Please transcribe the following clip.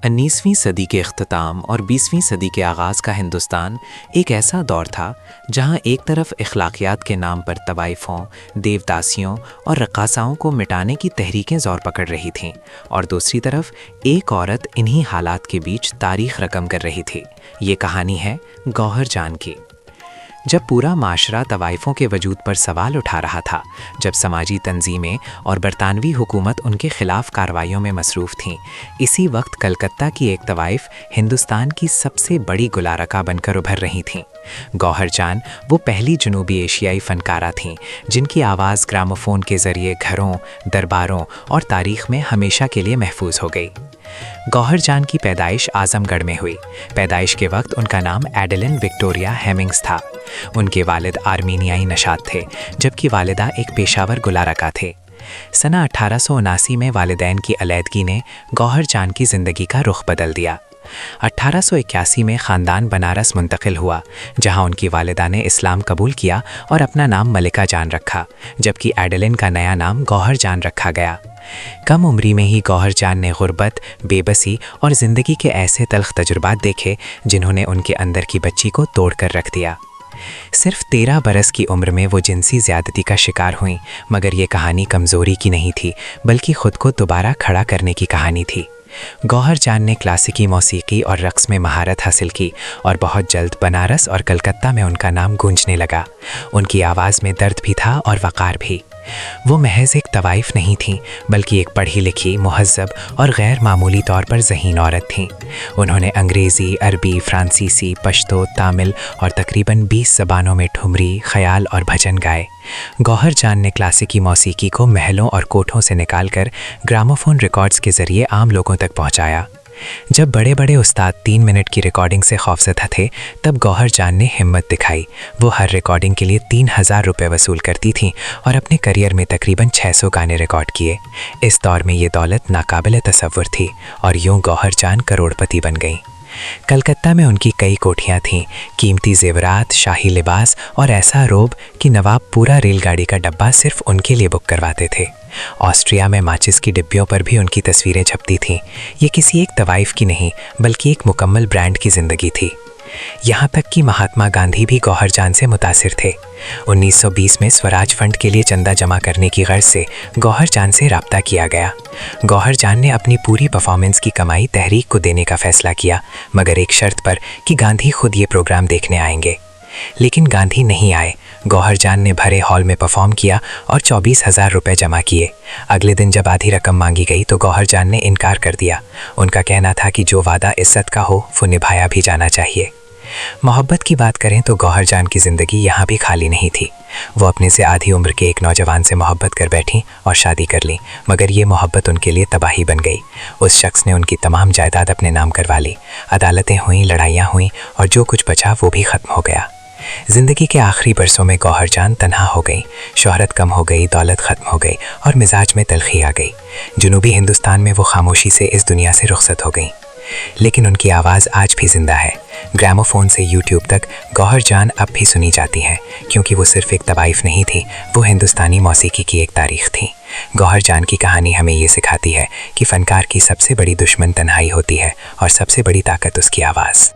19वीं सदी के अख्ताम और 20वीं सदी के आगाज़ का हिंदुस्तान एक ऐसा दौर था जहां एक तरफ अखलाकियात के नाम पर तवाइफ़ों, देवदासियों और रक़ासाओं को मिटाने की तहरीकें ज़ोर पकड़ रही थीं और दूसरी तरफ एक औरत इन्हीं हालात के बीच तारीख़ रकम कर रही थी। ये कहानी है गौहर जान की। जब पूरा माशरा तवाइफ़ों के वजूद पर सवाल उठा रहा था, जब समाजी तंजीमें और बरतानवी हुकूमत उनके ख़िलाफ़ कार्रवाइयों में मसरूफ़ थीं, इसी वक्त कलकत्ता की एक तवाइफ़ हिंदुस्तान की सबसे बड़ी गुलारका बनकर उभर रही थीं। गौहर जान वो पहली जनूबी एशियाई फ़नकारा थीं जिनकी आवाज़ ग्रामोफ़ोन के ज़रिए घरों, दरबारों और तारीख़ में हमेशा के लिए महफूज हो गई। गौहर जान की पैदाइश आज़मगढ़ में हुई। पैदाइश के वक्त उनका नाम एडेलिन विक्टोरिया हेमिंग्स था। उनके वालिद आर्मीनियाई नशात थे, जबकि वालिदा एक पेशावर गुलारका थे। सना 1879 में वालिदैन की अलैदगी ने गौहर जान की ज़िंदगी का रुख बदल दिया। 1881 में ख़ानदान बनारस मुंतकिल हुआ, जहां उनकी वालिदा ने इस्लाम कबूल किया और अपना नाम मलिका जान रखा, जबकि एडेलिन का नया नाम गौहर जान रखा गया। कम उम्री में ही गौहर जान ने गुर्बत, बेबसी और ज़िंदगी के ऐसे तल्ख तजुर्बात देखे जिन्होंने उनके अंदर की बच्ची को तोड़ कर रख दिया। सिर्फ 13 बरस की उम्र में वो जिनसी ज़्यादती का शिकार हुईं, मगर ये कहानी कमज़ोरी की नहीं थी, बल्कि ख़ुद को दोबारा खड़ा करने की कहानी थी। गौहर जान ने क्लासिकी मौसीकी और रक़्स में महारत हासिल की और बहुत जल्द बनारस और कलकत्ता में उनका नाम गूंजने लगा। उनकी आवाज़ में दर्द भी था और वक़ार भी। वो महज एक तवाइफ़ नहीं थीं, बल्कि एक पढ़ी लिखी, मुहज़्ज़ब और गैर मामूली तौर पर ज़हीन औरत थीं। उन्होंने अंग्रेज़ी, अरबी, फ़्रांसीसी, पश्तो, तामिल और तकरीबन 20 ज़बानों में ठुमरी, ख़याल और भजन गाए। गौहर जान ने क्लासिकी मौसीकी को महलों और कोठों से निकालकर ग्रामोफ़ोन रिकॉर्ड्स के ज़रिए आम लोगों तक पहुँचाया। जब बड़े बड़े उस्ताद 3 मिनट की रिकॉर्डिंग से खौफज़दा थे, तब गौहर जान ने हिम्मत दिखाई। वो हर रिकॉर्डिंग के लिए 3000 रुपये वसूल करती थीं और अपने करियर में तकरीबन 600 गाने रिकॉर्ड किए। इस दौर में ये दौलत नाकाबिले तसव्वुर थी और यूं गौहर जान करोड़पति बन गईं। कलकत्ता में उनकी कई कोठियाँ थीं, कीमती जेवरात, शाही लिबास और ऐसा रोब कि नवाब पूरा रेलगाड़ी का डब्बा सिर्फ उनके लिए बुक करवाते थे। ऑस्ट्रिया में माचिस की डिब्बियों पर भी उनकी तस्वीरें छपती थीं। ये किसी एक तवाइफ़ की नहीं, बल्कि एक मुकम्मल ब्रांड की ज़िंदगी थी। यहाँ तक कि महात्मा गांधी भी गौहर जान से मुतासिर थे। 1920 में स्वराज फंड के लिए चंदा जमा करने की गर्ज से गौहर जान से राब्ता किया गया। गौहर जान ने अपनी पूरी परफॉर्मेंस की कमाई तहरीक को देने का फैसला किया, मगर एक शर्त पर कि गांधी खुद ये प्रोग्राम देखने आएंगे। लेकिन गांधी नहीं आए। गौहर जान ने भरे हॉल में परफॉर्म किया और 24,000 रुपये जमा किए। अगले दिन जब आधी रकम मांगी गई तो गौहर जान ने इनकार कर दिया। उनका कहना था कि जो वादा इज्जत का हो वो निभाया भी जाना चाहिए। मोहब्बत की बात करें तो गौहर जान की ज़िंदगी यहाँ भी खाली नहीं थी। वो अपने से आधी उम्र के एक नौजवान से मोहब्बत कर बैठी और शादी कर ली, मगर ये मोहब्बत उनके लिए तबाही बन गई। उस शख्स ने उनकी तमाम जायदाद अपने नाम करवा ली। अदालतें हुईं, लड़ाइयाँ हुईं और जो कुछ बचा वो भी ख़त्म हो गया। ज़िंदगी के आखिरी बरसों में गौहर जान तन्हा हो गई। शोहरत कम हो गई, दौलत ख़त्म हो गई और मिजाज में तलखी आ गई। जनूबी हिंदुस्तान में वो खामोशी से इस दुनिया से रुखसत हो गई। लेकिन उनकी आवाज़ आज भी ज़िंदा है। ग्रामोफ़ोन से यूट्यूब तक गौहर जान अब भी सुनी जाती हैं, क्योंकि वो सिर्फ एक तवाइफ़ नहीं थी, वो हिंदुस्तानी मौसीकी की एक तारीख़ थी। गौहर जान की कहानी हमें ये सिखाती है कि फ़नकार की सबसे बड़ी दुश्मन तन्हाई होती है और सबसे बड़ी ताकत उसकी आवाज़।